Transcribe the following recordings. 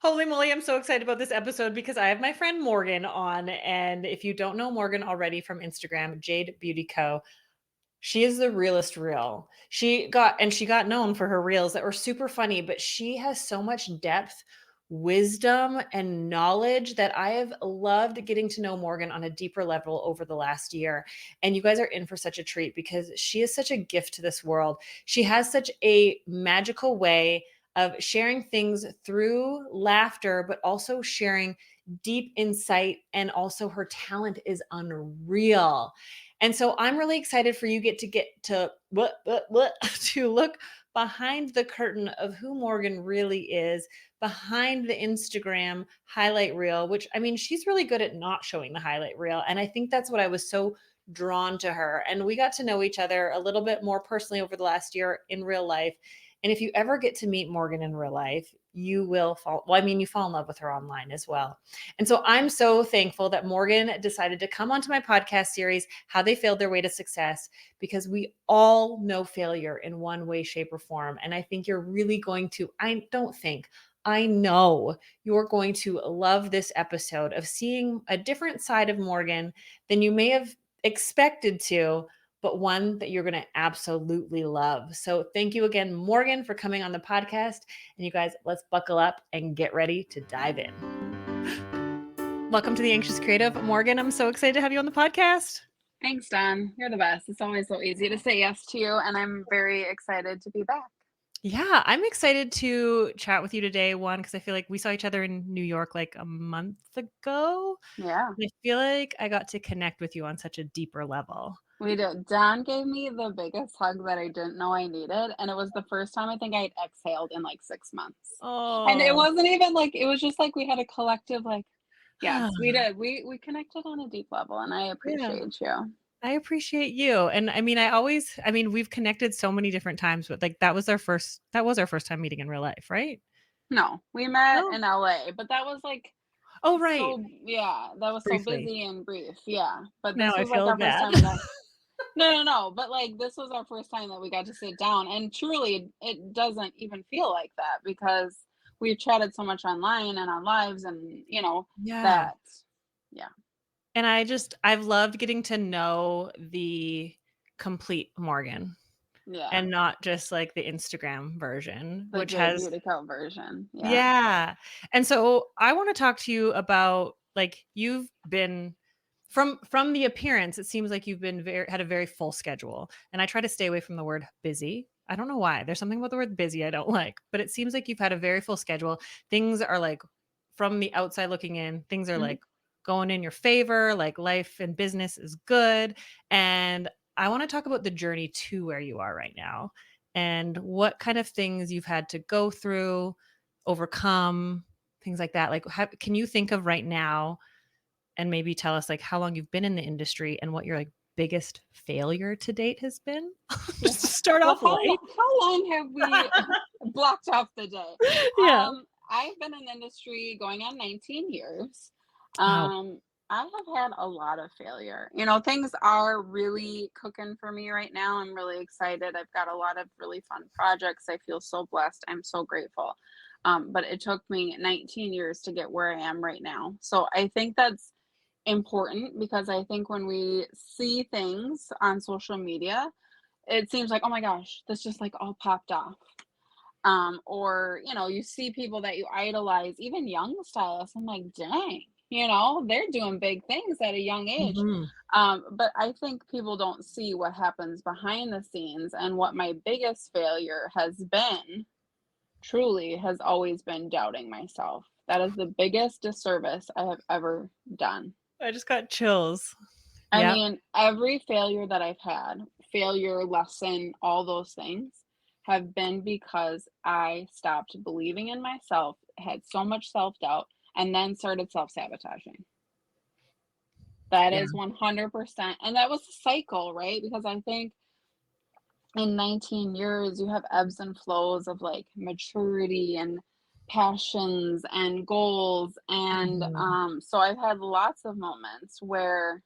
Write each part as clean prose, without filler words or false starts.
Holy moly, I'm so excited about this episode because I have my friend Morgan on. And if you don't know Morgan already from Instagram, Jade Beauty Co., she is the realest real. She got known for her reels that were super funny, but she has so much depth, wisdom, and knowledge that I have loved getting to know Morgan on a deeper level over the last year. And you guys are in for such a treat because she is such a gift to this world. She has such a magical way of sharing things through laughter, but also sharing deep insight. And also, her talent is unreal. And so I'm really excited for you get to what to look behind the curtain of who Morgan really is, behind the Instagram highlight reel, which I mean, she's really good at not showing the highlight reel. And I think that's what I was so drawn to her. And we got to know each other a little bit more personally over the last year in real life. And if you ever get to meet Morgan in real life, you will fall. Well, I mean, you fall in love with her online as well. And so I'm so thankful that Morgan decided to come onto my podcast series, How They Failed Their Way to Success, because we all know failure in one way, shape, or form. And I think you're really going to, I don't think, I know you're going to love this episode of seeing a different side of Morgan than you may have expected to, but one that you're going to absolutely love. So thank you again, Morgan, for coming on the podcast. And you guys, let's buckle up and get ready to dive in. Welcome to the Anxious Creative. Morgan, I'm so excited to have you on the podcast. Thanks, Don. You're the best. It's always so easy to say yes to you, and I'm very excited to be back. Yeah, I'm excited to chat with you today. One, because I feel like we saw each other in New York like a month ago. Yeah, I feel like I got to connect with you on such a deeper level. we did. Don gave me the biggest hug that I didn't know I needed, and it was the first time I think I'd exhaled in like 6 months. And it Oh, wasn't even like it was just like we had a collective like, yes, we did. We connected on a deep level, and I yeah. appreciate you. I appreciate you. And I mean, we've connected so many different times, but like that was our first time meeting in real life, right? No, we met No. in LA, but that was like Oh, right. so yeah, that was so Briefly. busy and brief. Yeah, but Now this I was like feel our first bad. time we got. No, but, like, this was our first time that we got to sit down, and truly, it doesn't even feel like that because we've chatted so much online and on lives and, Yeah. that yeah, And I've loved getting to know the complete Morgan yeah, and not just like the Instagram version, the which Jade has Beauty version, yeah. yeah. And so I want to talk to you about like you've been from the appearance, it seems like you've been had a very full schedule. And I try to stay away from the word busy. I don't know why. There's something about the word busy I don't like, but it seems like you've had a very full schedule. Things are like from the outside looking in, things are Mhm. like going in your favor, like life and business is good. And I want to talk about the journey to where you are right now and what kind of things you've had to go through, overcome, things like that. Like, can you think of right now and maybe tell us like how long you've been in the industry and what your like biggest failure to date has been? Well, Just to start well, off light. how long have we blocked off the day? Yeah. I've been in the industry going on 19 years. Wow. Um, I have had a lot of failure. Things are really cooking for me right now. I'm really excited. I've got a lot of really fun projects. I feel so blessed. I'm so grateful. But it took me 19 years to get where I am right now. So I think that's important because I think when we see things on social media, it seems like, oh my gosh, this just like all popped off. Or, you see people that you idolize, even young stylists. I'm like, dang, they're doing big things at a young age. Mhm. But I think people don't see what happens behind the scenes. And what my biggest failure has been, truly, has always been doubting myself. That is the biggest disservice I have ever done. I just got chills. I Yep. mean, every failure that I've had, failure, lesson, all those things have been because I stopped believing in myself, had so much self-doubt, and then started self-sabotaging. That Yeah. is 100%. And that was a cycle, right? Because I think in 19 years, you have ebbs and flows of like maturity and passions and goals. And Mhm. so I've had lots of moments where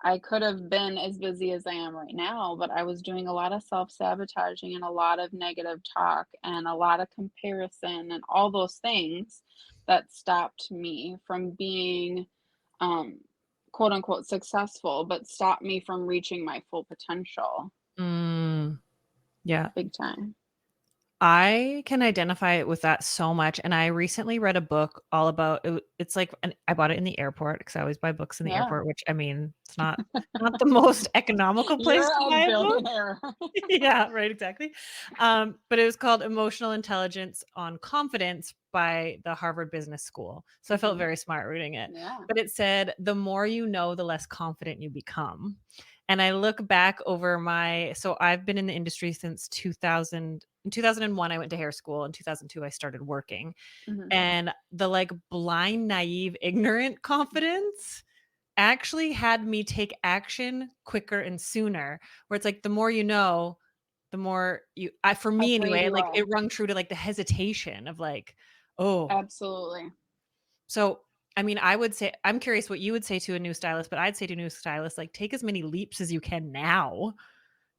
I could have been as busy as I am right now, but I was doing a lot of self-sabotaging and a lot of negative talk and a lot of comparison and all those things that stopped me from being, um, quote unquote successful, but stopped me from reaching my full potential Mm, yeah. big time. I can identify with that so much, and I recently read a book all about it's like I bought it in the airport because I always buy books in the Yeah. airport, which, I mean, it's not the most economical place You're to a buy a book. billionaire. Yeah, right, exactly. But it was called Emotional Intelligence on Confidence by the Harvard Business School. So I felt Mhm. very smart reading it. Yeah. But it said, "The more you know, the less confident you become." And I look back over so I've been in the industry since 2000. In 2001, I went to hair school. In 2002, I started working. Mhm. And the, like, blind, naive, ignorant confidence actually had me take action quicker and sooner, where it's like the more you know, the more you I for me Afraid anyway, you like, are. it rung true to, like, the hesitation of, like, "Oh." Absolutely. So, I mean, I would say I'm curious what you would say to a new stylist, but I'd say to a new stylist, like, take as many leaps as you can now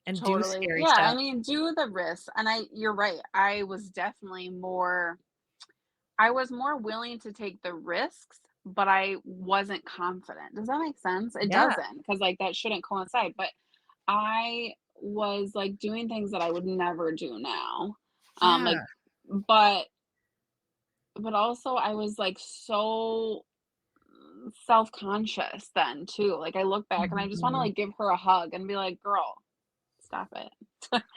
and do Totally. scary Yeah, I stuff. mean, do the risk. And you're right. I was more willing to take the risks, but I wasn't confident. Does that make sense? It Yeah, doesn't, because like that shouldn't coincide. But I was like doing things that I would never do now. yeah. Like, but also I was like so self-conscious then too. Like I look back and I just want to Mhm. like give her a hug and be like, girl, stop it.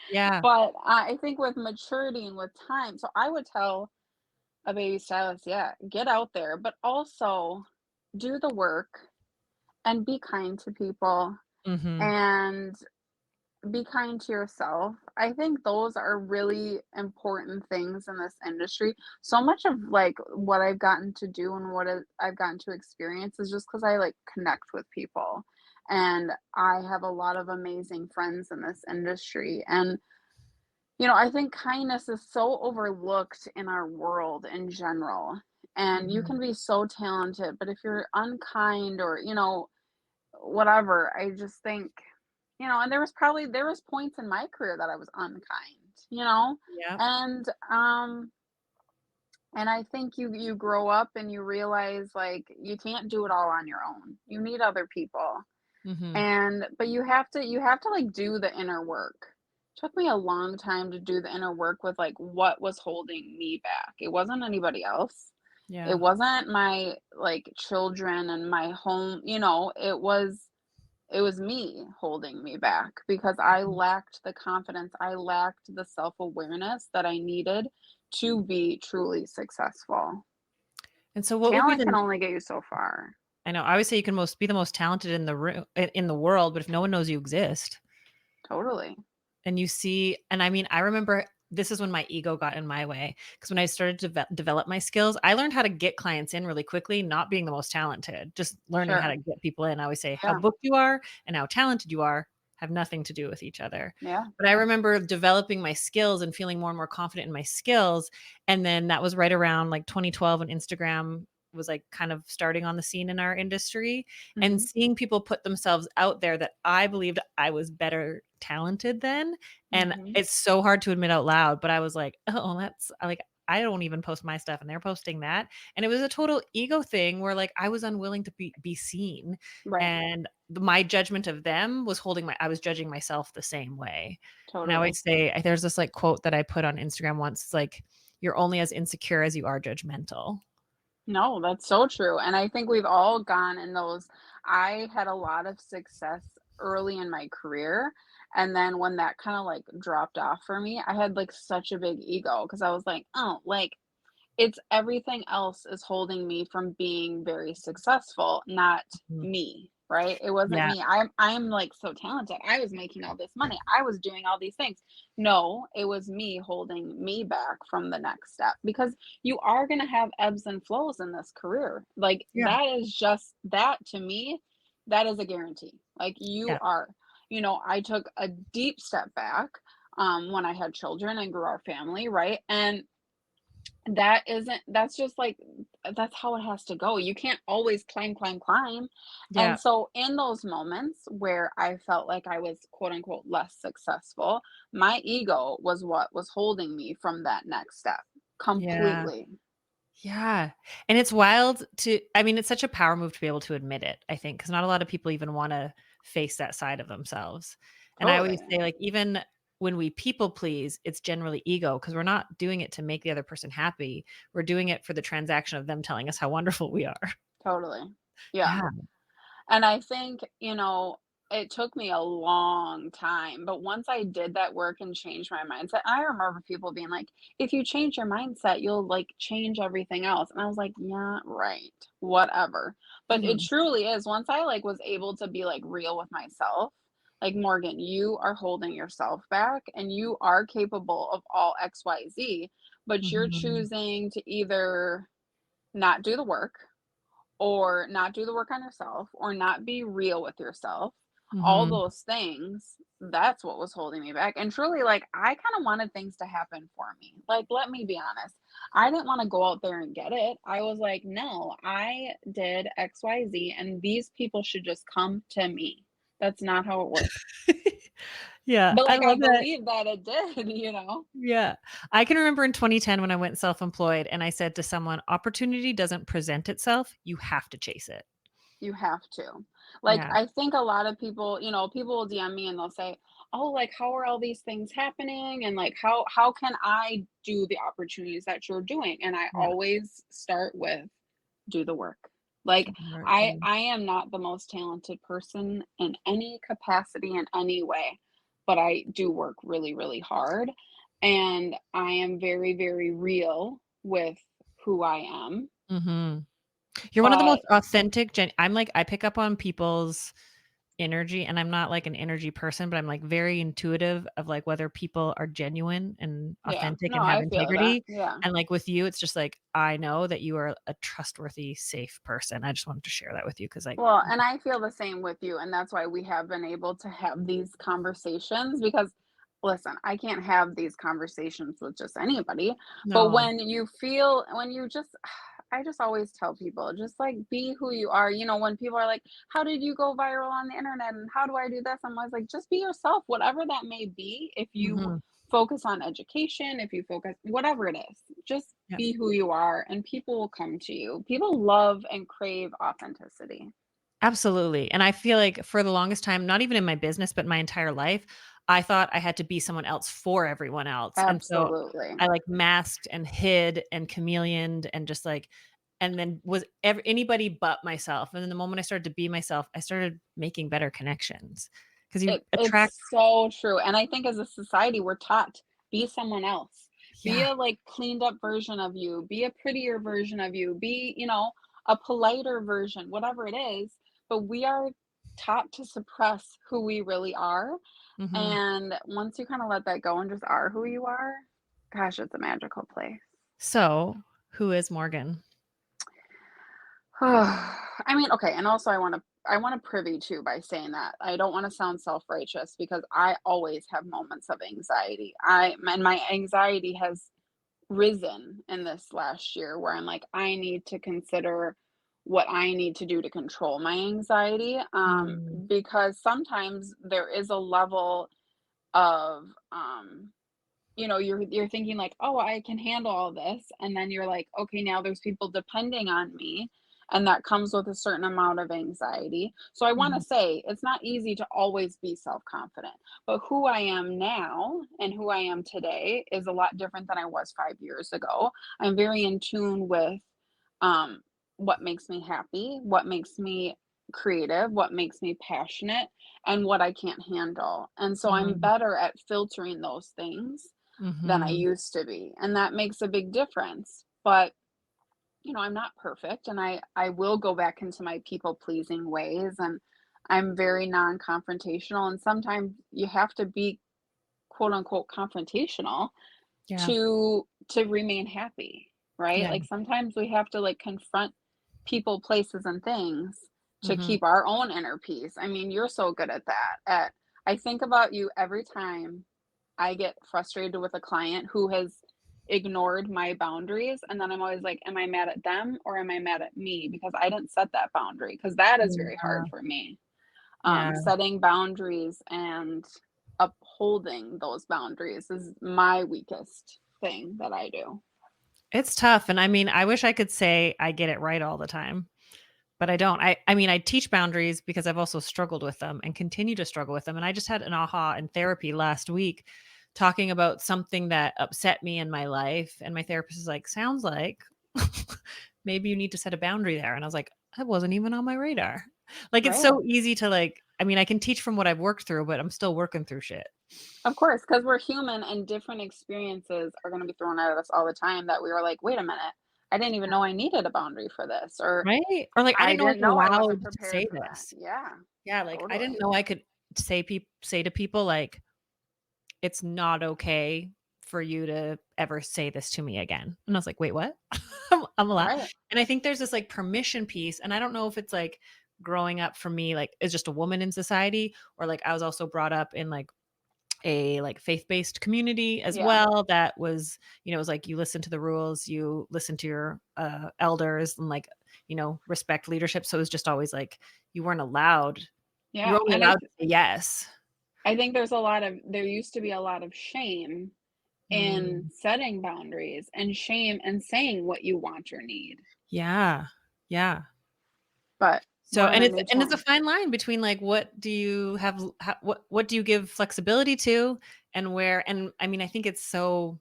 Yeah. But I think with maturity and with time, so I would tell a baby stylist, yeah, get out there, but also do the work and be kind to people Mhm. and be kind to yourself. I think those are really important things in this industry. So much of like what I've gotten to do and I've gotten to experience is just because I like connect with people. And I have a lot of amazing friends in this industry. And I think kindness is so overlooked in our world in general. And you Mhm. can be so talented, but if you're unkind or, whatever, I just think, and there was points in my career that I was unkind. Yep. And I think you grow up and you realize like you can't do it all on your own. You need other people. Mhm. And but you have to like do the inner work. Took me a long time to do the inner work with like what was holding me back. It wasn't anybody else. It Yeah. wasn't my like children and my home, it was me holding me back because I Mhm. lacked the confidence. I lacked the self-awareness that I needed to be truly successful. And so what would be Talent can the only get you so far. I know, I would say you can be the most talented in the in the world, but if no one knows you exist, Totally. and you see and I mean, I remember this is when my ego got in my way because when I started to develop my skills, I learned how to get clients in really quickly, not being the most talented, just learning how Sure. to get people in. I always say how Yeah. booked you are and how talented you are have nothing to do with each other. Yeah. But I remember developing my skills and feeling more and more confident in my skills. And then that was right around like 2012 when Instagram was like kind of starting on the scene in our industry and Mhm. seeing people put themselves out there that I believed I was better talented than. And Mhm. it's so hard to admit out loud, but I was like, "Oh, that's like I don't even post my stuff and they're posting that." And it was a total ego thing where like I was unwilling to be seen Right. and my judgment of them was I was judging myself the same way. And I Totally. always say there's this like quote that I put on Instagram once. It's like you're only as insecure as you are judgmental. No, that's so true, and I think we've all gone in those. I had a lot of success early in my career, and then when that kinda, like, dropped off for me, I had, like, such a big ego because I was like, "Oh, like, it's everything else is holding me from being very successful, not Mhm. me, right? It wasn't Yeah. me. I'm like so talented. I was making all this money. I was doing all these things. No, it was me holding me back from the next step because you are going to have ebbs and flows in this career. Like Yeah. that is just that to me, that is a guarantee. Like you Yeah. are, I took a deep step back when I had children and grew our family, right? And that's just like that's how it has to go. You can't always climb, climb, climb. And Yeah. so in those moments where I felt like I was quote unquote less successful, my ego was what was holding me from that next step Yeah. completely. Yeah. And it's wild to I mean, it's such a power move to be able to admit it, I think, because not a lot of people even wanna face that side of themselves. And I always Totally. say, like, even when we people please, it's generally ego because 'cause we're not doing it to make the other person happy. We're doing it for the transaction of them telling us how wonderful we are. Totally. Yeah. Yeah. And I think, it took me a long time, but once I did that work and changed my mindset, I remember people being like, if you change your mindset, you'll like change everything else. And I was like, yeah, right, whatever. But it Mhm. truly is. Once I like was able to be like real with myself, like Morgan, you are holding yourself back and you are capable of all XYZ, but you're Mhm. choosing to either not do the work or not do the work on yourself or not be real with yourself, all Mhm. those things, that's what was holding me back. And truly, like, I kind of wanted things to happen for me. Like, let me be honest. I didn't want to go out there and get it. I was like, no, I did XYZ, and these people should just come to me. That's not how it works. Yeah, But I like, I love that. believe that it did, you know? Yeah. I can remember in 2010 when I went self-employed and I said to someone, "Opportunity doesn't present itself, you have to chase it." You have to. Like, Yeah. I think a lot of people, people will DM me and they'll say, "Oh, like, how are all these things happening? And like, how can I do the opportunities that you're doing?" And I Yeah. always start with do the work. Like, Do the work, I yeah. I am not the most talented person in any capacity in any way, but I do work really, really hard, and I am very, very real with who I am. Mhm. You're one of the most But authentic I'm like I pick up on people's energy, and I'm not like an energy person, but I'm like very intuitive of like whether people are genuine and yeah, authentic no, and have I feel that. integrity. Yeah. And like with you, it's just like I know that you are a trustworthy, safe person. I just wanted to share that with you because like Well, and I feel the same with you, and that's why we have been able to have these conversations because listen, I can't have these conversations with just anybody, but no. when you just I just always tell people, just like be who you are. When people are like, "How did you go viral on the internet and how do I do this?" I'm always like, "Just be yourself, whatever that may be. If you Mhm. focus on education, if you focus whatever it is, just Yeah. be who you are and people will come to you. People love and crave authenticity." Absolutely, and I feel like for the longest time, not even in my business, but my entire life, I thought I had to be someone else for everyone else, and so Absolutely. I, like, masked and hid and chameleoned and just, like and then was anybody but myself, and then the moment I started to be myself, I started making better connections because you attract. It's so true, and I think as a society, we're taught, "Be someone else. Be Yeah, a, like, cleaned up version of you. Be a prettier version of you. Be, a politer version," whatever it is, but we are taught to suppress who we really are, mhm. and once you kinda let that go and just are who you are, gosh, it's a magical place. So, who is Morgan? I mean, okay, and also I want to privy too by saying that. I don't want to sound self-righteous because I always have moments of anxiety. And my anxiety has risen in this last year where I'm like I need to consider what I need to do to control my anxiety Mm, because sometimes there is a level of you're thinking like, "Oh, I can handle all this," and then you're like, "Okay, now there's people depending on me," and that comes with a certain amount of anxiety. So I wanna mhm, say, it's not easy to always be self-confident, but who I am now and who I am today is a lot different than I was 5 years ago. I'm very in tune with, um, what makes me happy, what makes me creative, what makes me passionate, and what I can't handle, and so I'm mhm, better at filtering those things than I mhm. used to be, and that makes a big difference. But, I'm not perfect and I will go back into my people pleasing ways and I'm very non-confrontational and sometimes you have to be quote unquote confrontational Yeah, to remain happy, right? yeah, Like sometimes we have to like confront people, places and things to mhm, keep our own inner peace. I mean, you're so good at that. I think about you every time I get frustrated with a client who has ignored my boundaries, and then I'm always like, am I mad at them or am I mad at me because I didn't set that boundary? Because that is very Yeah. hard for me. Yeah. Setting boundaries and upholding those boundaries is my weakest thing that I do. It's tough. And I mean, I wish I could say I get it right all the time, but I don't. I mean, I teach boundaries because I've also struggled with them and continue to struggle with them. And I just had an aha in therapy last week talking about something that upset me in my life. And my therapist is like, sounds like maybe you need to set a boundary there. And I was like, that wasn't even on my radar. Like, it's Right. so easy to like, I mean, I can teach from what I've worked through, but I'm still working through shit. Of course, because we're human and different experiences are going to be thrown at us all the time that we are like, wait a minute, I didn't even know I needed a boundary for this, or Right? Or like, I I didn't know I didn't was know I wasn't allowed to prepared say for that. this. Yeah, Yeah, like I didn't totally. know I could say to people like it's not okay for you to ever say this to me again. And I was like, wait, what? I'm allowed. Right. And I think there's this like permission piece. And I don't know if it's like growing up for me, like as just a woman in society, or like I was also brought up in like a like faith-based community as Yeah. well that was, it was like you listen to the rules, you listen to your elders and like, respect leadership. So it was just always like you weren't allowed, you were Yeah. only And allowed to say yes. I think there used to be a lot of shame in Mm, setting boundaries and shame and saying what you want or need. yeah. Yeah. But So we're in and a it's new and it's a time. fine line between like what do you have what do you give flexibility to and where, and I mean I think it's so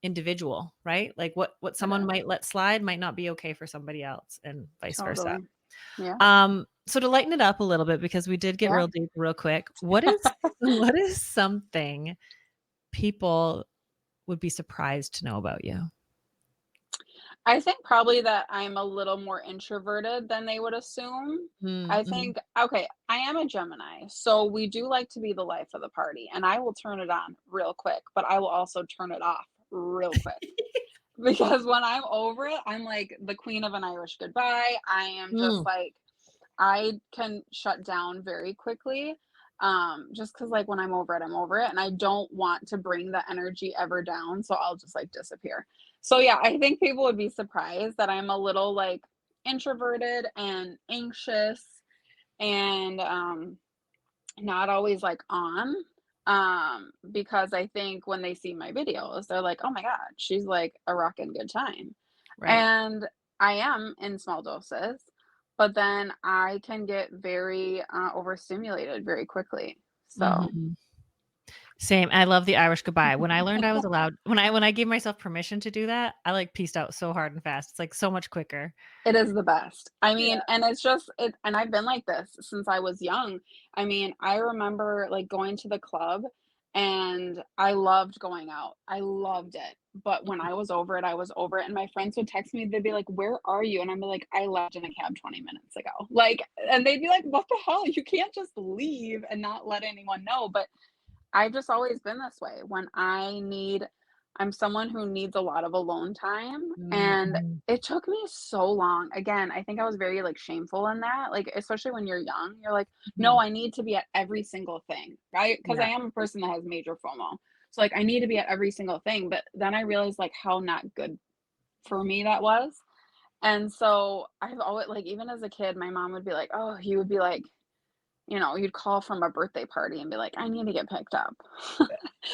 individual, right? Like what It someone is. might let slide might not be okay for somebody else and vice versa. Totally. Yeah. So to lighten it up a little bit because we did get Yeah. real deep real quick, what is something people would be surprised to know about you? I think probably that I'm a little more introverted than they would assume. Mm, I mhm. think, okay, I am a Gemini, so we do like to be the life of the party, and I will turn it on real quick, but I will also turn it off real quick. Because when I'm over it, I'm like the queen of an Irish goodbye. I am just Mm, like, I can shut down very quickly. Just because like when I'm over it, I'm over it. And I don't want to bring the energy ever down. So I'll just like disappear. So yeah, I think people would be surprised that I'm a little like introverted and anxious and not always like on. Because I think when they see my videos, they're like, oh my God, she's like a rockin' good time. right. And I am in small doses, but then I can get very overstimulated very quickly. So, Mhm. Same. I love the Irish goodbye. When I learned I was allowed when I gave myself permission to do that, I, like, pieced out so hard and fast. It's, like, so much quicker. it is the best. I Yeah. mean, and it's just it and I've been like this since I was young. I mean, I remember, like, going to the club, and I loved going out. I loved it. But when I was over it, I was over it, and my friends would text me, they'd be like, "Where are you?" And I'd be like, "I left in a cab 20 minutes ago." Like, and they'd be like, "What the hell? You can't just leave and not let anyone know." But I've just always been this way. I'm someone who needs a lot of alone time, and Mhm. it took me so long. Again, I think I was very, like, shameful in that, like, especially when you're young, you're like, "No, Mhm. I need to be at every single thing," right? Because I Yeah. am a person that has major FOMO. So, like, I need to be at every single thing, but then I realized, like, how not good for me that was, and so I've always like, even as a kid, my mom would be like, "Oh," he would be like, you'd call from a birthday party and be like, "I need to get picked up."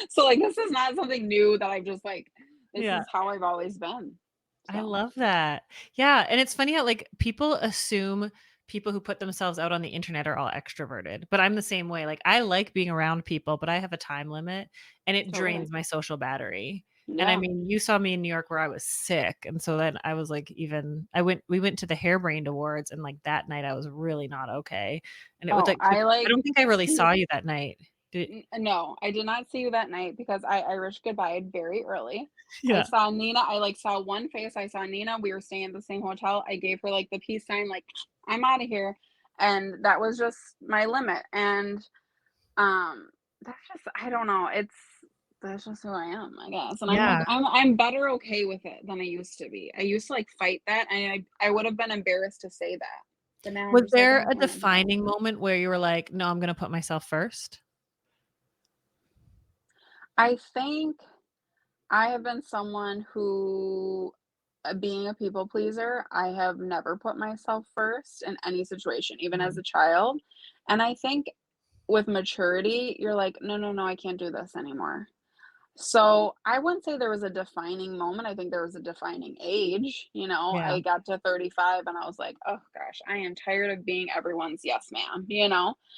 So, like, this is not something new that I've just like this Yeah. is how I've always been. I So, love that. Yeah, and it's funny how, like, people assume people who put themselves out on the internet are all extroverted, but I'm the same way. Like, I like being around people, but I have a time limit, and it totally. drains my social battery. And I Yeah. mean, you saw me in New York where I was sick, and so then I was, like, even we went to the Hairbrained Awards, and, like, that night I was really not okay, and it would, Oh, like, took I I like don't think I really saw you that night. Did no, I did not see you that night because I Irish goodbye very early. I Yeah. saw Nina, I, like, saw one face, I saw Nina, we were staying at the same hotel, I gave her, like, the peace sign, like, "I'm outta here," and that was just my limit, and, um, that's just I don't know, that's just who I am, I guess, and I'm, like Yeah. I'm better okay with it than I used to be. I used to, like, fight that, and I would have been embarrassed to say that, but now I'm Was just like, there "Oh, a fine." defining moment where you were like, "No, I'm gonna put myself first?" I think I have been someone who, being a people pleaser, I have never put myself first in any situation, even as Mhm. a child. And I think with maturity, you're like, no, no, no, I can't do this anymore. So I wouldn't say there was a defining moment. I think there was a defining age. Yeah. I got to 35 and I was like, oh gosh, I am tired of being everyone's yes ma'am.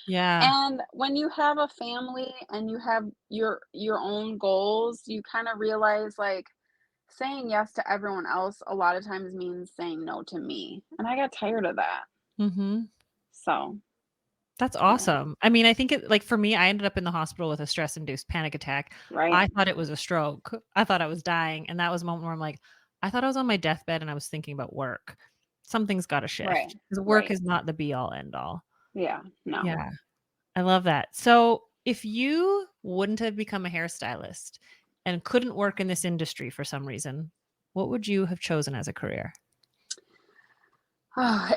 Yeah. And when you have a family and you have your own goals, you kind of realize like saying yes to everyone else a lot of times means saying no to me. And I got tired of that. Mhm. So, That's yeah, awesome. I mean, I think it like, for me, I ended up in the hospital with a stress-induced panic attack. right, I thought it was a stroke. I thought I was dying, and that was a moment where I'm like, I thought I was on my deathbed and I was thinking about work. Something's gotta right, shift, 'cause work right. is not the be all end all. Yeah, no. Yeah, I love that. So, if you wouldn't have become a hairstylist and couldn't work in this industry for some reason, what would you have chosen as a career?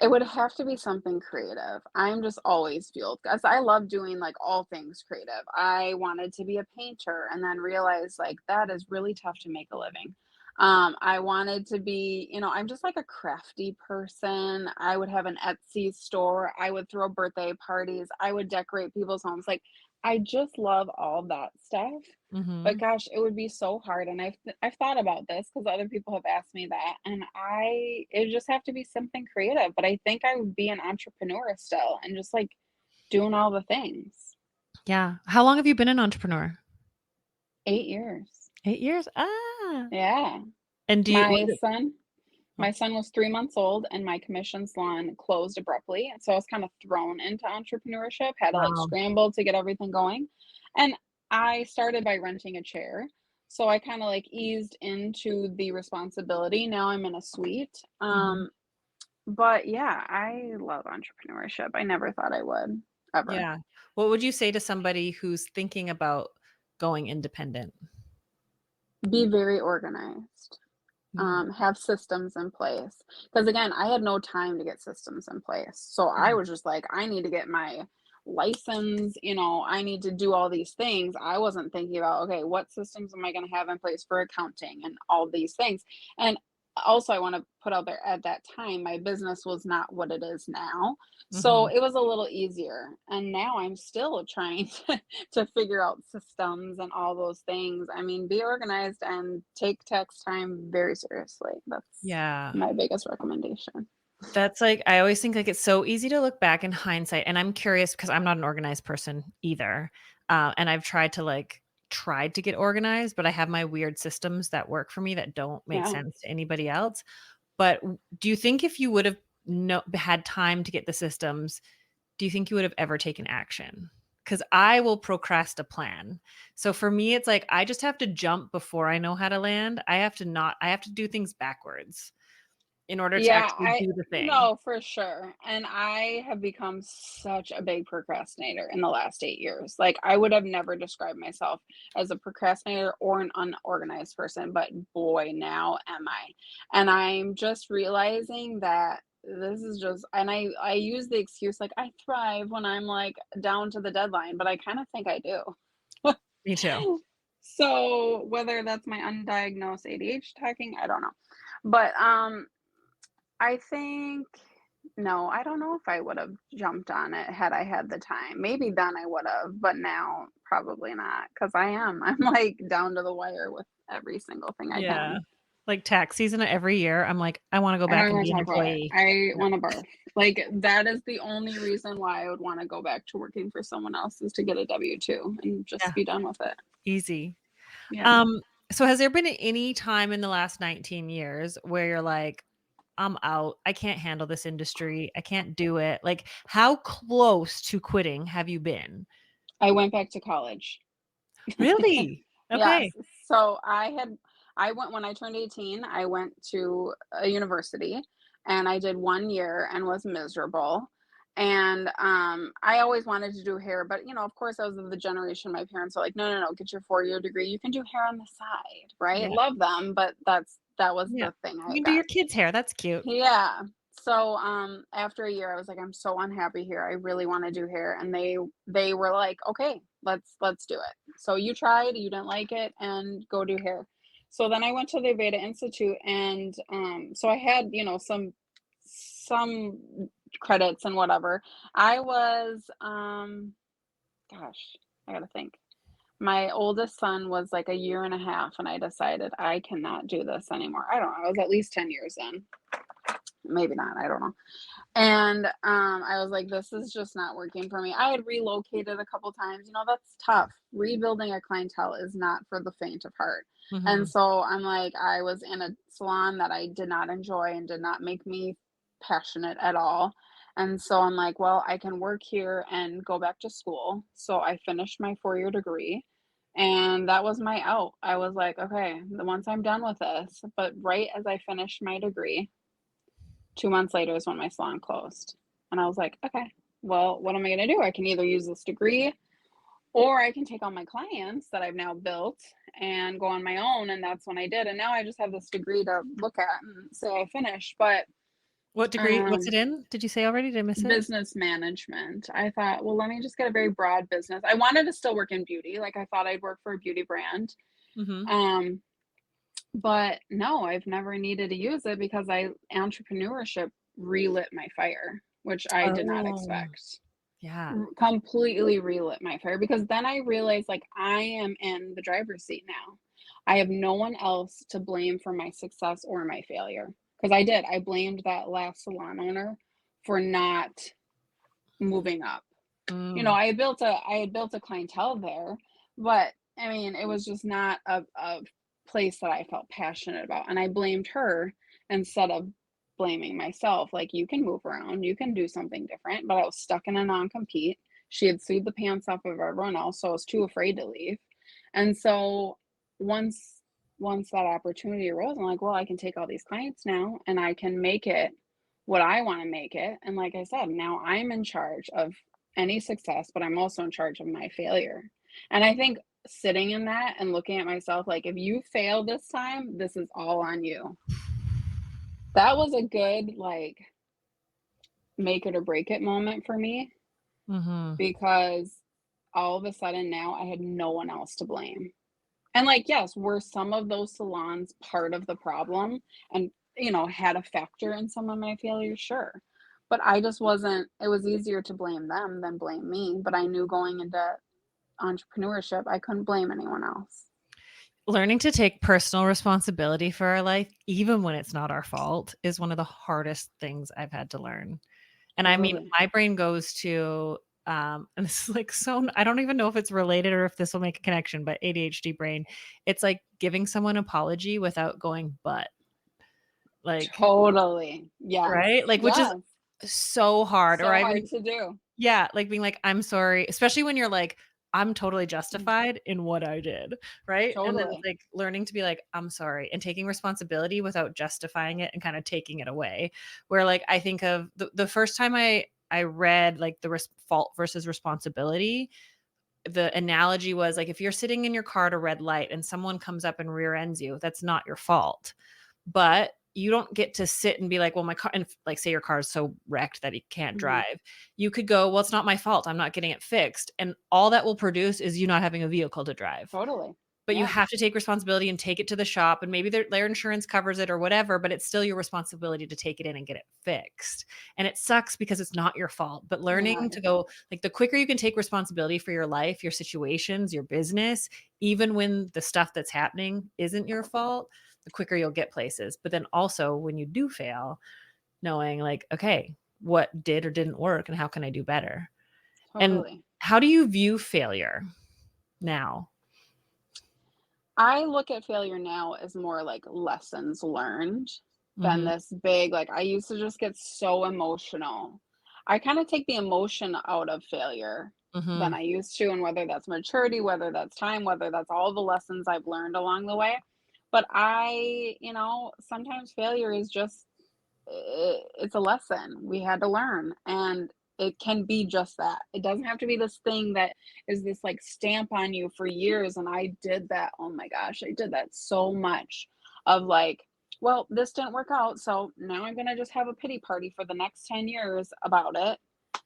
It would have to be something creative. I'm just always fueled because I love doing like all things creative. I wanted to be a painter and then realized like that is really tough to make a living. I wanted to be, I'm just like a crafty person. I would have an Etsy store. I would throw birthday parties. I would decorate people's homes. Like I just love all that stuff. But Mhm. gosh, it would be so hard, and I've thought about this because other people have asked me that, and it would just have to be something creative, but I think I would be an entrepreneur still and just, like, doing all the things. Yeah. How long have you been an entrepreneur? 8 years. 8 years? Ah. Yeah. And do you was My it son oh, my son was 3 months old, and my commission salon closed abruptly, and so I was kinda thrown into entrepreneurship, had to, like, wow. scramble to get everything going, and I started by renting a chair, so I kinda, like, eased into the responsibility. Now I'm in a suite, Mhm. but yeah, I love entrepreneurship. I never thought I would, ever. Yeah. What would you say to somebody who's thinking about going independent? Be very organized. Mm, Have systems in place. Because again, I had no time to get systems in place. So I mhm, was just like, I need to get my license, I need to do all these things. I wasn't thinking about, okay, what systems am I going to have in place for accounting and all these things. And also, I want to put out there at that time, my business was not what it is now. So mhm. it was a little easier. And now I'm still trying to figure out systems and all those things. I mean, be organized and take tax time very seriously. That's Yeah. my biggest recommendation. That's like I always think, like, it's so easy to look back in hindsight, and I'm curious because 'cause I'm not an organized person either, and I've tried to get organized, but I have my weird systems that work for me that don't make Yeah. sense to anybody else. But do you think if you would've had time to get the systems, do you think you would have ever taken action? Because I will procrast a plan. So for me, it's like I just have to jump before I know how to land. I have to do things backwards in order to Yeah, actually I do the thing. no, for sure. And I have become such a big procrastinator in the last 8 years. Like I would have never described myself as a procrastinator or an unorganized person, but boy, now am I. And I'm just realizing that this is just and I use the excuse like I thrive when I'm like down to the deadline, but I kind of think I do. Me too. So whether that's my undiagnosed ADHD talking, I don't know. But I think no, I don't know if I would have jumped on it had I had the time. Maybe then I would have, but now probably not because I am. I'm like down to the wire with every single thing I Yeah. can. Like tax season every year, I'm like, I wanna go I don't back even and want be to an talk about it. employee. I Yeah. want to barf. Like that is the only reason why I would want to go back to working for someone else is to get a W-2 and just Yeah, be done with it. easy. Yeah. Um, so has there been any time in the last 19 years where you're like, "I'm out. I can't handle this industry. I can't do it." Like, how close to quitting have you been? I went back to college. Really? Yes. Okay. So I went when I turned 18, I went to a university and I did 1 year and was miserable. And I always wanted to do hair, but of course I was of the generation my parents are like, no, no, no, get your 4-year degree. You can do hair on the side, right? Yeah, Love them, but that was yeah. the thing You I can do got. your kids' hair. That's cute. Yeah. So, after a year, I was like, "I'm so unhappy here. I really wanna do hair." And they were like, "Okay, let's do it. So you tried, you didn't like it, and go do hair." So then I went to the Veda Institute, and so I had, some credits and whatever. I was gosh, I gotta think. My oldest son was like a year and a half, and I decided I cannot do this anymore. I don't know. I was at least 10 years in. Maybe not. I don't know. And I was like, this is just not working for me. I had relocated a couple times. That's tough. Rebuilding a clientele is not for the faint of heart. And Mhm. so I'm like, I was in a salon that I did not enjoy and did not make me passionate at all. And so I'm like, well, I can work here and go back to school. So I finished my 4-year degree. And that was my out. I was like, okay, once I'm done with this, but right as I finished my degree, 2 months later is when my salon closed. And I was like, okay, well, what am I going to do? I can either use this degree or I can take all my clients that I've now built and go on my own. And that's when I did. And now I just have this degree to look at and say I finished. But What degree? What's it um, in? Did you say already? Did I miss it? business management, I thought, well, let me just get a very broad business. I wanted to still work in beauty. Like I thought I'd work for a beauty brand. Mhm. Um, but no, I've never needed to use it because entrepreneurship relit my fire, which I did not Oh, expect. yeah. Completely relit my fire because then I realized like I am in the driver's seat now. I have no one else to blame for my success or my failure. Because I did. I blamed that last salon owner for not moving up. Mm. I had built a clientele there, but I mean, it was just not a place that I felt passionate about. And I blamed her instead of blaming myself. Like, you can move around, you can do something different. But I was stuck in a non compete. She had sued the pants off of everyone else, so I was too afraid to leave. And so once once that opportunity arose, I'm like, well, I can take all these clients now and I can make it what I want to make it. And like I said, now I'm in charge of any success, but I'm also in charge of my failure. And I think sitting in that and looking at myself like, if you fail this time, this is all on you. That was a good, like, make it or break it moment for me Mhm. because all of a sudden now I had no one else to blame. And like, yes, were some of those salons part of the problem and, had a factor in some of my failures? Sure. But I just wasn't, it was easier to blame them than blame me. But I knew going into entrepreneurship, I couldn't blame anyone else. Learning to take personal responsibility for our life, even when it's not our fault, is one of the hardest things I've had to learn. And I mean, Totally. my brain goes to, and this is like I don't even know if it's related or if this will make a connection, but ADHD brain, it's like giving someone apology without going, but like, Totally. Yes. right? Like, which is Yes. so hard. Or So I hard even, to do. yeah, like being like, I'm sorry, especially when you're like, I'm totally Mm, justified in what I did, right? And then it's totally. like learning to be like, I'm sorry, and taking responsibility without justifying it and kind of taking it away. Where like I think of the first time I read like the fault versus responsibility, the analogy was like if you're sitting in your car at a red light and someone comes up and rear ends you, that's not your fault. But you don't get to sit and be like, well, my car, and like say your car is so wrecked that you can't Hmm. drive. You could go, well, it's not my fault. I'm not getting it fixed. And all that will produce is you not having a vehicle to drive. Totally. But you Yeah. have to take responsibility and take it to the shop. And maybe their insurance covers it or whatever, but it's still your responsibility to take it in and get it fixed. And it sucks because it's not your fault. But Not learning your to fault. go, like, the quicker you can take responsibility for your life, your situations, your business, even when the stuff that's happening isn't your fault, the quicker you'll get places. But then also when you do fail, knowing like, okay, what did or didn't work and how can I do better? And Totally. how do you view failure now? I look at failure now as more like lessons learned than Mhm. this big, like, I used to just get so emotional. I kind of take the emotion out of failure than Mhm. I used to, and whether that's maturity, whether that's time, whether that's all the lessons I've learned along the way. But sometimes failure is just it's a lesson we had to learn, and it can be just that. It doesn't have to be this thing that is this like stamp on you for years. And I did that. Oh my gosh, I did that so much of like, well, this didn't work out, so now I'm going to just have a pity party for the next 10 years about it.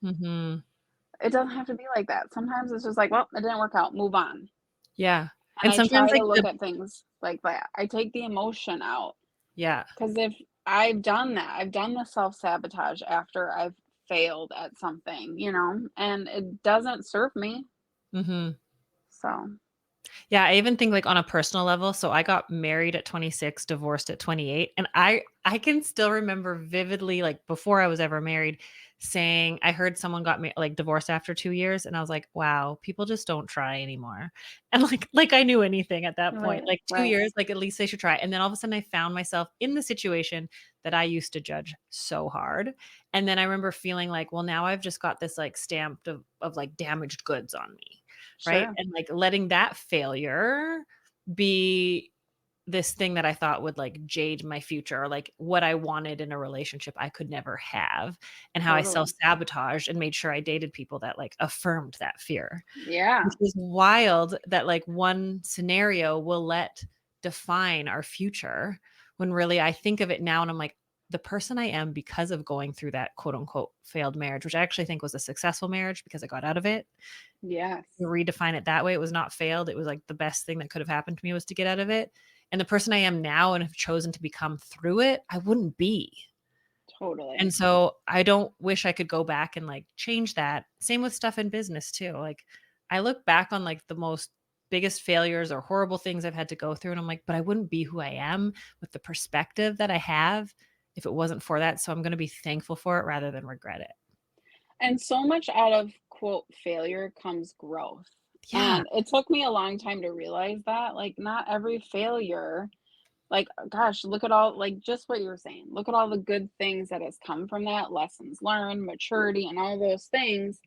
Mhm. It doesn't have to be like that. Sometimes it's just like, well, it didn't work out, move on. Yeah. And And I sometimes try to like look the at things like that. I take the emotion out yeah. because if I've done that, I've done the self-sabotage after I've failed at something, and it doesn't serve me. Mhm. So, Yeah, I even think like on a personal level. So I got married at 26, divorced at 28, and I can still remember vividly like before I was ever married saying I heard someone got like divorced after 2 years and I was like, "Wow, people just don't try anymore." And like I knew anything at that point. right, Like 2 right. years, like at least they should try. And then all of a sudden I found myself in the situation that I used to judge so hard. And then I remember feeling like, well, now I've just got this like stamp of like damaged goods on me. Right? Sure. And, like, letting that failure be this thing that I thought would, like, jade my future or, like, what I wanted in a relationship I could never have, and how I Totally. self-sabotaged and made sure I dated people that, like, affirmed that fear. Yeah, Which is wild that, like, one scenario will let define our future when really I think of it now and I'm like, the person I am because of going through that quote unquote "failed marriage," which I actually think was a successful marriage because I got out of it, yes, redefine it that way. It was not failed. It was like the best thing that could have happened to me was to get out of it. And the person I am now and have chosen to become through it, I wouldn't be. totally. And so I don't wish I could go back and like change that. Same with stuff in business too. Like I look back on like the most biggest failures or horrible things I've had to go through and I'm like, but I wouldn't be who I am with the perspective that I have if it wasn't for that. So I'm going to be thankful for it rather than regret it. And so much out of quote failure comes growth. Yeah. And it took me a long time to realize that, like, not every failure, like, gosh, look at all, like, just what you were saying. Look at all the good things that has come from that, lessons learned, maturity, and all those things.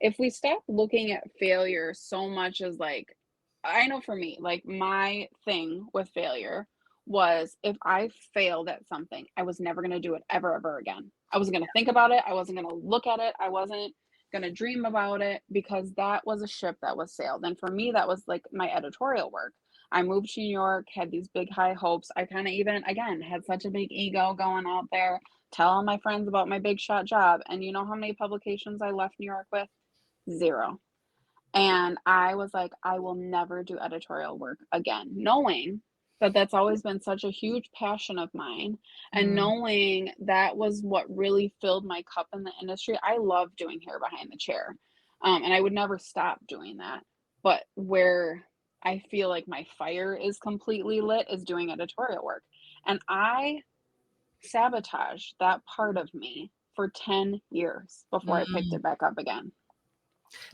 If we stop looking at failure so much as like, I know for me, like, my thing with failure was if I failed at something, I was never going to do it ever, ever again. I wasn't going to think about it. I wasn't going to look at it. I wasn't going to dream about it because that was a ship that was sailed. And for me, that was like my editorial work. I moved to New York, had these big high hopes. I kind of even, again, had such a big ego going out there, telling my friends about my big shot job. And you know how many publications I left New York with? Zero. And I was like, I will never do editorial work again, knowing that that's always been such a huge passion of mine. And Mm. knowing that was what really filled my cup in the industry. I love doing hair behind the chair. And I would never stop doing that. But where I feel like my fire is completely lit is doing editorial work. And I sabotaged that part of me for 10 years before I picked Mm. it back up again.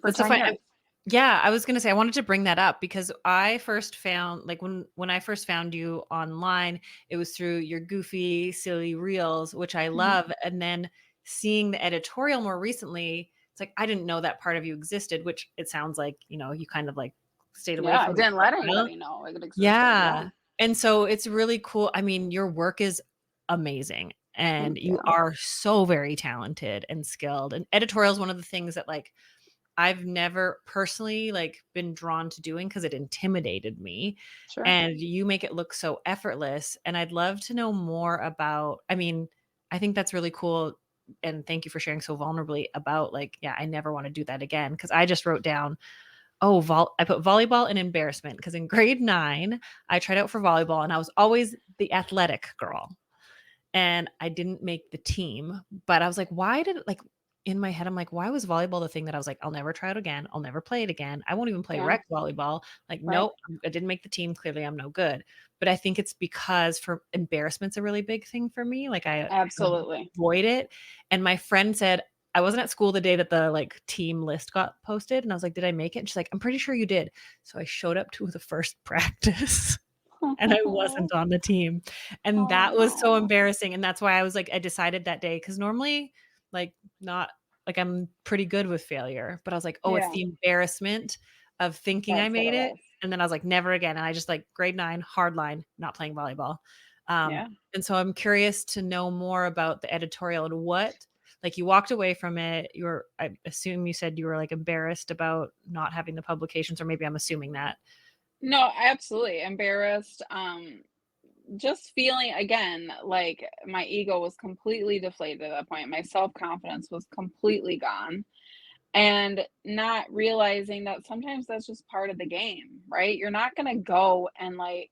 For That's so 10 funny. years. Yeah, I was gonna say I wanted to bring that up because I first found like when I first found you online, it was through your goofy, silly reels, which I Mhm. love. And then seeing the editorial more recently, it's like I didn't know that part of you existed, which it sounds like, you kind of like stayed away Yeah, I from it didn't for let a while. anybody know it existed, yeah. Yeah. And so it's really cool. I mean, your work is amazing and Thank you you. are so very talented and skilled. And editorial is one of the things that like I've never personally, like, been drawn to doing because it intimidated me, Sure. and you make it look so effortless, and I'd love to know more about I mean, I think that's really cool, and thank you for sharing so vulnerably about, like, yeah, I never wanna do that again. Because I just wrote down, oh, I put volleyball and embarrassment because in grade 9, I tried out for volleyball, and I was always the athletic girl and I didn't make the team. But I was like, why did like in my head, I'm like, why was volleyball the thing that I was like, I'll never try it again. I'll never play it again. I won't even play Yeah, rec volleyball. Like, right. nope, I didn't make the team. Clearly, I'm no good. But I think it's because for embarrassment's a really big thing for me. Like I Absolutely. avoid it. And my friend said, I wasn't at school the day that the like team list got posted. And I was like, did I make it? And she's like, I'm pretty sure you did. So I showed up to the first practice and I wasn't on the team. And Oh, that was so no. embarrassing. And that's why I was like, I decided that day because normally, like, not like I'm pretty good with failure, but I was like, oh, it's Yeah, the embarrassment of thinking I that's what made it it. was. And then I was like, never again. And I just like grade 9, hard line, not playing volleyball. Um, Yeah. and so I'm curious to know more about the editorial and what, like, you walked away from it. I assume you said you were like embarrassed about not having the publications, or maybe I'm assuming that. No, absolutely. Embarrassed, just feeling again, like my ego was completely deflated at that point. My self-confidence was completely gone. and not realizing that sometimes that's just part of the game, right? You're not going to go and like,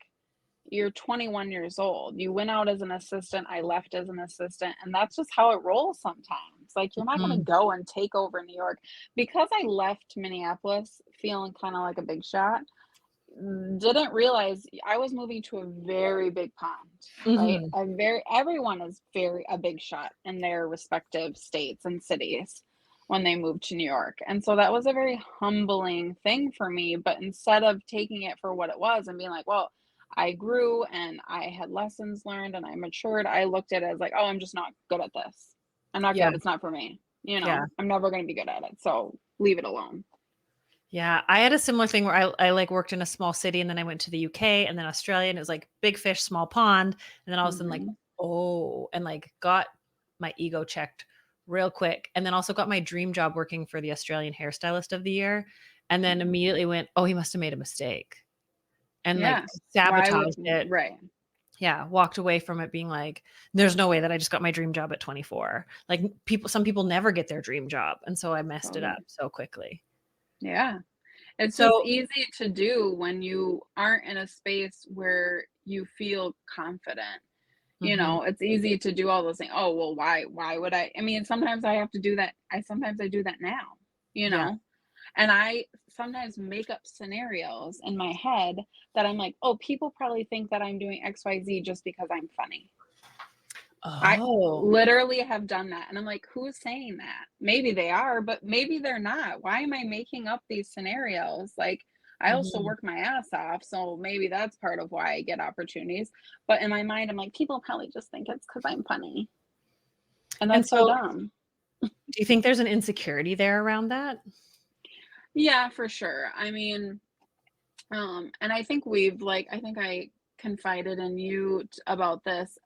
you're 21 years old. You went out as an assistant, I left as an assistant, and that's just how it rolls sometimes. Like, you're not going to Mhm. go and take over New York. Because I left Minneapolis feeling kind of like a big shot, didn't realize I was moving to a very big pond, right? Mhm. Everyone is very a big shot in their respective states and cities when they moved to New York. And so that was a very humbling thing for me, but instead of taking it for what it was and being like, well, I grew and I had lessons learned and I matured, I looked at it as like, oh, I'm just not good at this. I'm not Yeah. good. It's not for me. Yeah. I'm never going to be good at it. So leave it alone. Yeah, I had a similar thing where I like worked in a small city and then I went to the UK and then Australia and it was like big fish, small pond. And then all of a sudden like, Hmm. oh, and like got my ego checked real quick. And then also got my dream job working for the Australian hairstylist of the year. And then immediately went, oh, he must have made a mistake. And like Yeah. Why would, sabotaged it. right. Yeah, walked away from it being like, there's no way that I just got my dream job at 24. Like some people never get their dream job. And so I messed it up Totally. so quickly. Yeah. It's just So, easy to do when you aren't in a space where you feel confident. mhm, It's easy to do all those things. Oh, well, why would I? I mean, sometimes I have to do that. Sometimes I do that now, you yeah. know, and I sometimes make up scenarios in my head that I'm like, oh, people probably think that I'm doing XYZ just because I'm funny. I Oh. literally have done that, and I'm like, "Who's saying that?" Maybe they are, but maybe they're not. Why am I making up these scenarios? Like, I also Mhm. work my ass off, so maybe that's part of why I get opportunities, but in my mind, I'm like, "People probably just think it's because 'cause I'm funny," and And that's so so, dumb. do you think there's an insecurity there around that? Yeah, for sure. I mean, and I think I think I confided in you about this.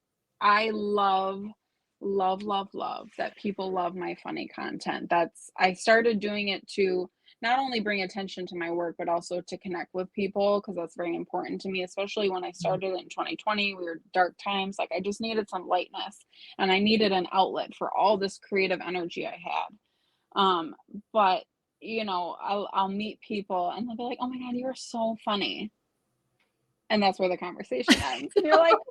I love that people love my funny content. I started doing it to not only bring attention to my work, but also to connect with people because that's very important to me, especially when I Mhm. started in 2020. We were dark times. Like, I just needed some lightness and I needed an outlet for all this creative energy I had. Um, but I'll meet people and they'll be like, "Oh my God, you are so funny." And that's where the conversation ends. And you're like,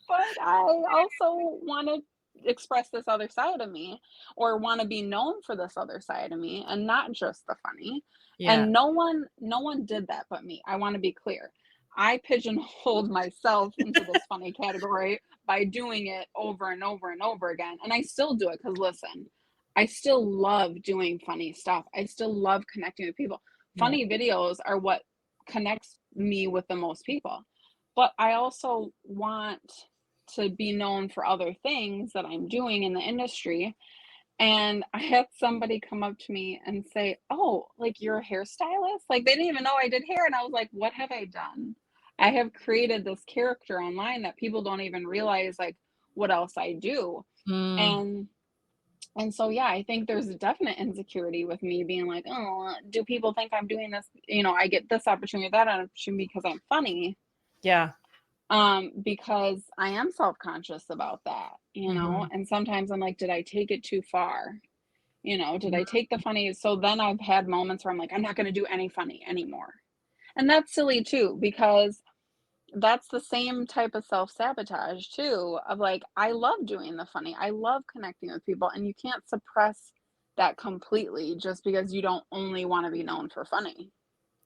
"But I also want to express this other side of me or want to be known for this other side of me and not just the funny." Yeah. And no one did that but me. I want to be clear. I pigeonholed myself into this funny category by doing it over and over and over again. And I still do it because listen, I still love doing funny stuff. I still love connecting with people. Yeah. Funny videos are what connects me with the most people. But I also want to be known for other things that I'm doing in the industry. And I had somebody come up to me and say, "Oh, like you're a hairstylist?" Like they didn't even know I did hair. And I was like, "What have I done? I have created this character online that people don't even realize like what else I do." Mm, And and so yeah, I think there's a definite insecurity with me being like, "Oh, do people think I'm doing this? I get this opportunity, that opportunity because I'm funny." yeah. Because I am self-conscious about that, Mhm. and sometimes I'm like, did I take it too far? Did I Mhm. take the funny? So then I've had moments where I'm like, I'm not going to do any funny anymore. And that's silly too, because that's the same type of self-sabotage too, of like, I love doing the funny. I love connecting with people, and you can't suppress that completely just because you don't only want to be known for funny.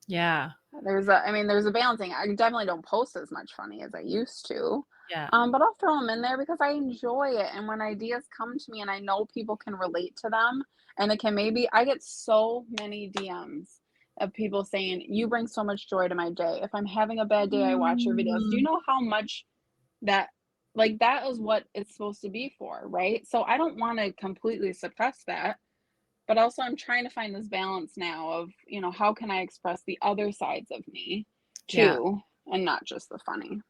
Yeah. There's a balancing. I definitely don't post as much funny as I used to, Yeah. but I'll throw them in there because I enjoy it. And when ideas come to me and I know people can relate to them, and it can maybe, I get so many DMs of people saying, "You bring so much joy to my day. If I'm having a bad day, I watch your videos." Do you Mm. know how much that, like, that is what it's supposed to be for, right? So I don't want to completely suppress that, but also I'm trying to find this balance now of, how can I express the other sides of me Yeah. too, and not just the funny.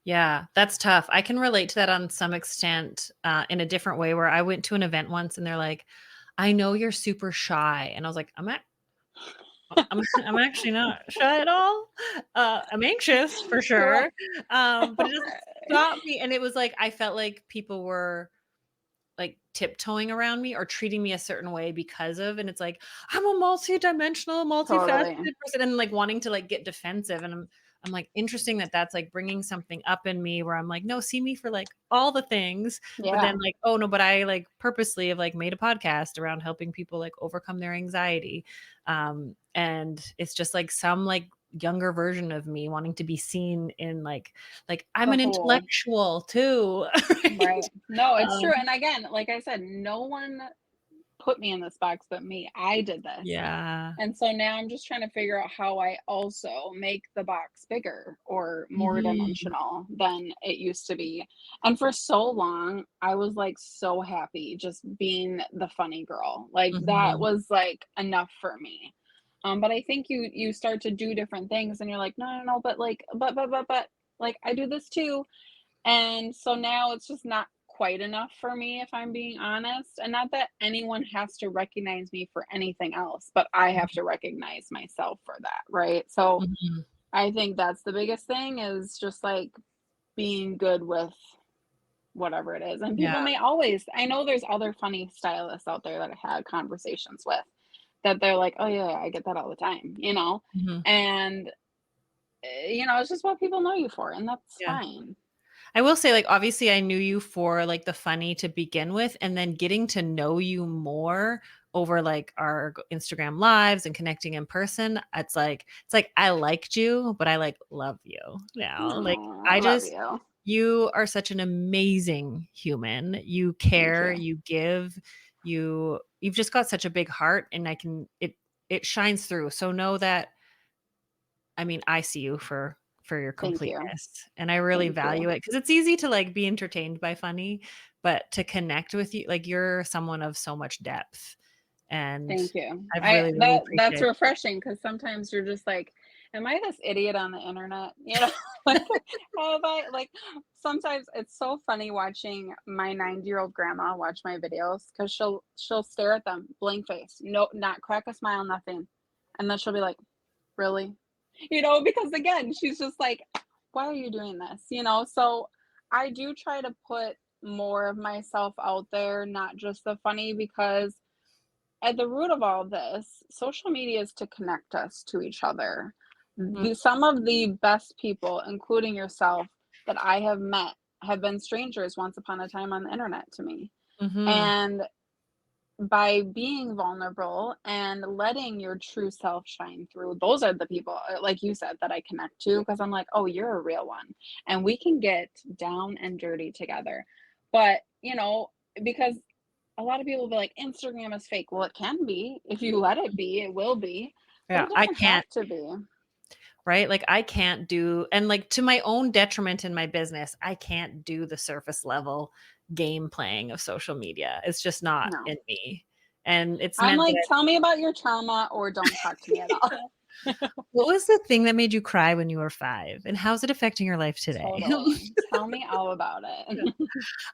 Yeah, that's tough. I can relate to that on some extent, in a different way where I went to an event once and they're like, "I know you're super shy." And I was like, I'm I'm actually not shy at all. I'm anxious for Right. sure, but it doesn't stop me. And it was like I felt like people were like tiptoeing around me or treating me a certain way because of, and it's like, I'm a multi-dimensional, Totally. multifaceted person, and like wanting to like get defensive. And I'm like, interesting that that's like bringing something up in me where I'm like, no, see me for like all the things. But then Yeah. like, oh no, but I like purposely have like made a podcast around helping people like overcome their anxiety. And it's just like some like younger version of me wanting to be seen in like I'm The an whole intellectual too. Right? right. No, it's true. Um, And again, like I said, no one put me in this box but me. I did this. yeah. And so now I'm just trying to figure out how I also make the box bigger or more Mhm. dimensional than it used to be. And for so long, I was like so happy just being the funny girl. Like that Mhm. was like enough for me. But I think you start to do different things and you're like, no, no, no, but like, but like I do this too. And so now it's just not quite enough for me, if I'm being honest. And not that anyone has to recognize me for anything else, but I have to recognize myself for that, right? So Mhm. I think that's the biggest thing is just like being good with whatever it is. And Yeah. people may always, I know there's other funny stylists out there that I had conversations with that they're like, oh, yeah, I get that all the time, you know? Mhm. And, it's just what people know you for, and that's Yeah. fine. I will say, like, obviously, I knew you for like the funny to begin with, and then getting to know you more over like our Instagram lives and connecting in person. It's like I liked you, but I like love you now. Like Oh, I I love just you. you are such an amazing human. You Thank care, you. you give, you've just got such a big heart, and it shines through. So know that, I mean, I see you for your Thank you. completeness, and I really Thank value you. it because it's easy to, like, be entertained by funny, but to connect with you, like, you're someone of so much depth, and Thank you. I've I really, really that's appreciated. refreshing because sometimes you're just like, "Am I this idiot on the internet?" You know? Like, have I like, sometimes it's so funny watching my 90-year-old grandma watch my videos because she'll stare at them, blank face, no not crack a smile, nothing, and then she'll be like, "Really?" Because again, she's just like, "Why are you doing this?" So I do try to put more of myself out there, not just the funny, because at the root of all this, social media is to connect us to each other. Mm, Some of the best people, including yourself, that I have met have been strangers once upon a time on the internet to me. mhm, And by being vulnerable and letting your true self shine through, those are the people, like you said, that I connect to because I'm like, oh, you're a real one. And we can get down and dirty together. But, because a lot of people will be like, Instagram is fake. Well, it can be. If you let it be, it will be, but yeah, it I doesn't have can't, to be. right? Like, I can't do, and, like, to my own detriment in my business, I can't do the surface level game playing of social media. It's just not No. in me, and it's I'm meant like, that. tell me about your trauma or don't talk to me at all. What was the thing that made you cry when you were 5, and how's it affecting your life today? Totally. Tell me all about Yeah.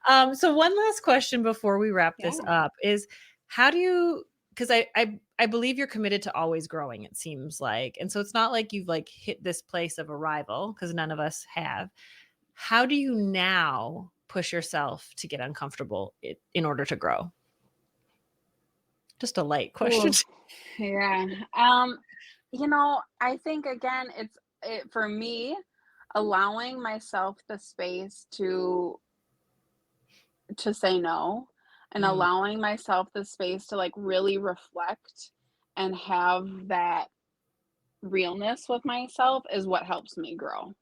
it. So one last question before we wrap this Yeah. up is, how do you, because I believe you're committed to always growing, it seems like. And so it's not like you've like hit this place of arrival, because none of us have. How do you now push yourself to get uncomfortable in order to grow? Just a light question. Ooh, yeah. I think again, for me, allowing myself the space to say no and Mm, allowing myself the space to like really reflect and have that realness with myself is what helps me grow.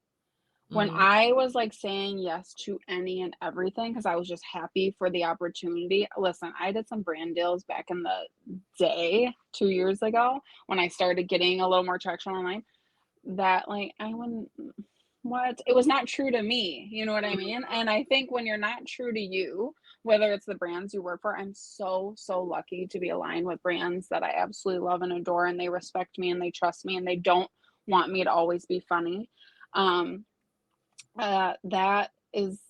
When mm, I was like saying yes to any and everything because I was just happy for the opportunity. Listen, I did some brand deals back in the day 2 years ago when I started getting a little more traction online that like I wouldn't, what? It was not true to me, you know what I mm, mean? And I think when you're not true to you, whether it's the brands you work for, I'm so, so lucky to be aligned with brands that I absolutely love and adore, and they respect me and they trust me and they don't want me to always be funny. Um, that is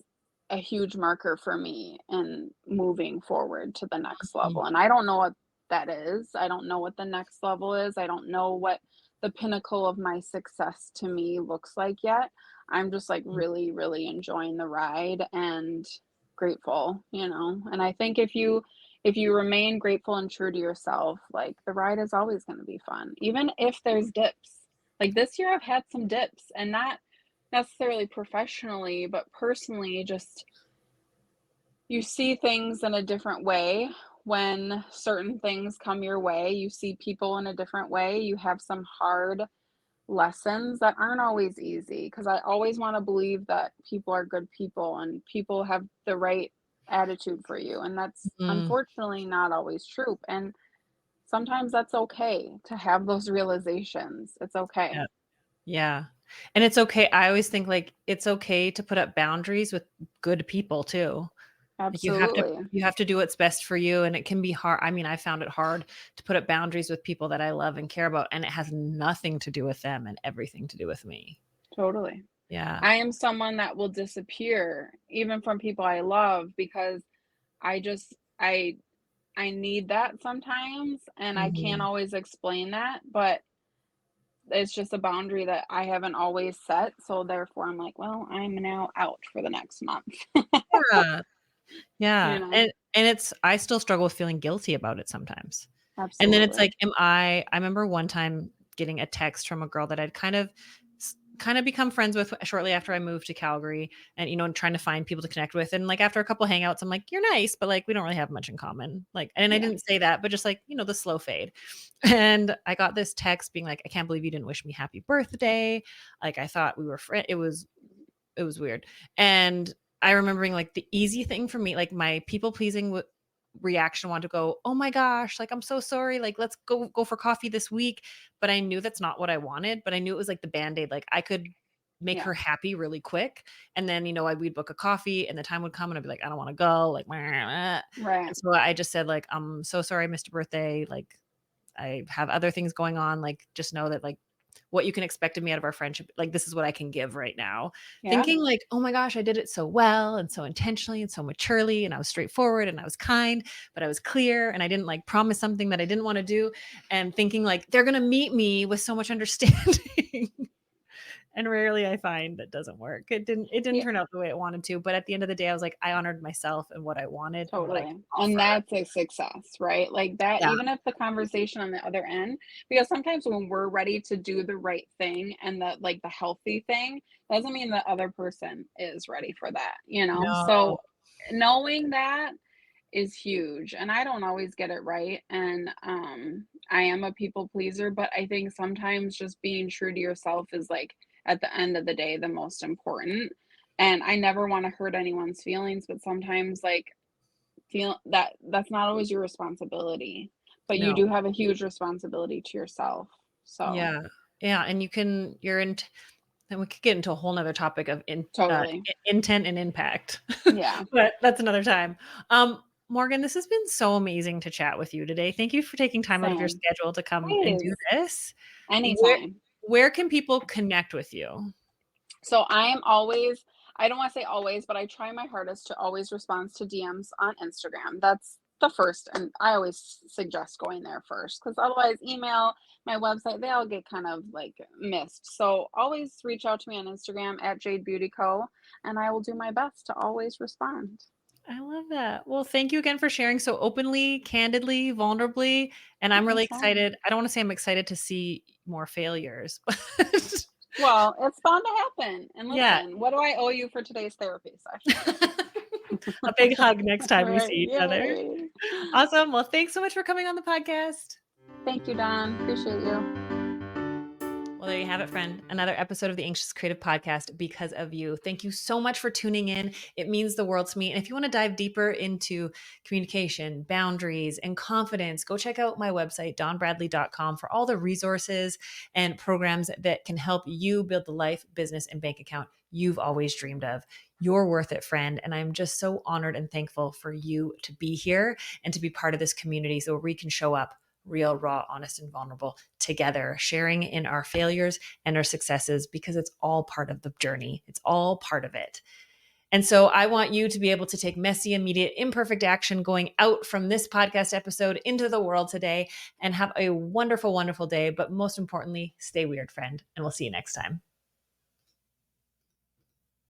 a huge marker for me in moving forward to the next mm, level. And I don't know what that is. I don't know what the next level is. I don't know what the pinnacle of my success to me looks like yet. I'm just like mm. really, really enjoying the ride and grateful, and I think if you remain grateful and true to yourself, like the ride is always going to be fun, even if there's dips. Like this year, I've had some dips, and not necessarily professionally, but personally, just you see things in a different way when certain things come your way. You see people in a different way. You have some hard lessons that aren't always easy, because I always want to believe that people are good people and people have the right attitude for you. And that's Mm, unfortunately not always true. And sometimes that's okay to have those realizations. It's okay. yeah. Yeah. And it's okay. I always think like it's okay to put up boundaries with good people too. Like Absolutely. you have to do what's best for you, and it can be hard. I mean, I found it hard to put up boundaries with people that I love and care about, and it has nothing to do with them and everything to do with me. Totally. Yeah. I am someone that will disappear even from people I love, because I just I need that sometimes, and I can't Mhm. always explain that, but it's just a boundary that I haven't always set, so therefore I'm like, "Well, I'm now out for the next month." Yeah. You Yeah. know? And it's I still struggle with feeling guilty about it sometimes. And then it's Absolutely. like, I remember one time getting a text from a girl that I'd kind of become friends with shortly after I moved to Calgary, and and trying to find people to connect with, and like after a couple hangouts I'm like, you're nice, but like we don't really have much in common. Like, and I Yeah. didn't say that, but just like, the slow fade. And I got this text being like, I can't believe you didn't wish me happy birthday. Like I thought we were friends. It was weird. And I remember being like the easy thing for me, like my people pleasing reaction wanted to go, "Oh my gosh, like I'm so sorry. Like let's go for coffee this week." But I knew that's not what I wanted, but I knew it was like the band-aid. Like I could make Yeah. her happy really quick, and then we'd book a coffee and the time would come and I'd be like, "I don't want to go." Like and Right. so I just said like, "I'm so sorry, Mr. Birthday. Like I have other things going on. Like just know that like what you can expect of me out of our friendship, like this is what I can give right now." Yeah. Thinking like, "Oh my gosh, I did it so well and so intentionally and so maturely and I was straightforward and I was kind, but I was clear and I didn't like promise something that I didn't want to do." And thinking like they're going to meet me with so much understanding. And rarely I find that doesn't work. It didn't Yeah. turn out the way it wanted to, but at the end of the day I was like I honored myself and what I wanted and what I could Totally. And offer. that's a success, right? Like that, Yeah. even if the conversation on the other end, because sometimes when we're ready to do the right thing and the healthy thing, doesn't mean the other person is ready for that? No. So knowing that is huge. And I don't always get it right. And I am a people pleaser, but I think sometimes just being true to yourself is like at the end of the day the most important. And I never want to hurt anyone's feelings, but sometimes like feel that that's not always your responsibility, but you No. do have a huge responsibility to yourself. So, Yeah. Yeah, and you're in and we could get into a whole nother topic of totally. intent and impact, Yeah, but that's another time. Morgan, this has been so amazing to chat with you today. Thank you for taking time out of your same. schedule to come and do Please, this. Where anytime. where can people connect with you? So I am always, I don't want to say always, but I try my hardest to always respond to DMs on Instagram. That's the first, and I always suggest going there first, because otherwise, email, my website, they all get kind of like missed. So always reach out to me on Instagram at Jade Beauty Co. And I will do my best to always respond. I love that. Well, thank you again for sharing so openly, candidly, vulnerably, and I'm really Anytime. excited. I don't want to say I'm excited to see more failures, but Well, it's bound to happen. And yeah. listen, what do I owe you for today's therapy session? A big hug next All time we see right. each other. Yay. Awesome. Well, thanks so much for coming on the podcast. Thank you, Don. Appreciate you. Well, there you have it, friend. Another episode of the Anxious Creative Podcast because of you. Thank you so much for tuning in. It means the world to me. And if you want to dive deeper into communication, boundaries, and confidence, go check out my website, donbradley.com, for all the resources and programs that can help you build the life, business, and bank account you've always dreamed of. You're worth it, friend. And I'm just so honored and thankful for you to be here and to be part of this community so we can show up real, raw, honest, and vulnerable together, sharing in our failures and our successes because it's all part of the journey. It's all part of it. And so I want you to be able to take messy, immediate, imperfect action going out from this podcast episode into the world today and have a wonderful, wonderful day. But most importantly, stay weird, friend. And we'll see you next time.